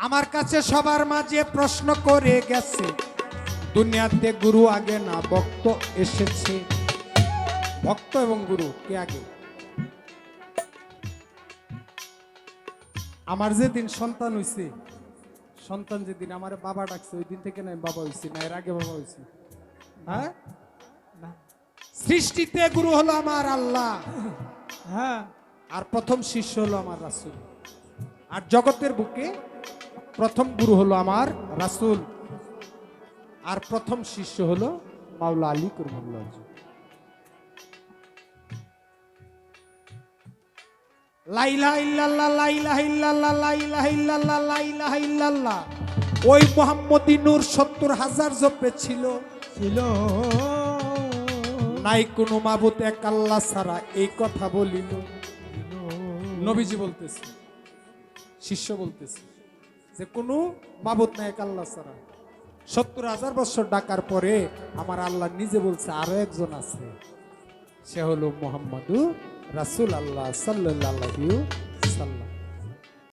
আমার কাছে সবার মাঝে প্রশ্ন করে গেছে, দুনিয়াতে গুরু আগে না ভক্ত এসেছে? ভক্ত এবং গুরু কে আগে? আমার যেদিন সন্তান হইছে, সন্তান যেদিন আমার বাবা ডাকছে ওই দিন থেকে নাই বাবা হইছি, না এর আগে বাবা হইছি? হ্যাঁ, সৃষ্টিতে গুরু হলো আমার আল্লাহ, হ্যাঁ আর প্রথম শিষ্য হলো আমার রাসূল। আর জগতের বুকে প্রথম গুরু হলো আমার রাসূল, আর প্রথম শিষ্য হলো মাওলা আলী কুরবানুল্লাহ। লা ইলাহা ইল্লাল্লাহ, লা ইলাহা ইল্লাল্লাহ, লা ইলাহা ইল্লাল্লাহ, লা ইলাহা ইল্লাল্লাহ। ওই মুহাম্মদী নূর ৭০,০০০ জপে ছিল। ছিল নাই কোনো মাবুদ এক আল্লাহ ছাড়া, এই কথা বলিল। নবীজি বলতেছে, শিষ্য বলতেছে যে কোনো মাবুদ নাই এক আল্লাহ ছাড়া। ৭০,০০০ বছর ডাকার পরে আমার আল্লাহ নিজে বলছে আরো একজন আছে, সে হলো মুহাম্মাদুর রাসূলুল্লাহ সাল্লাল্লাহু আলাইহি ওয়াসাল্লাম।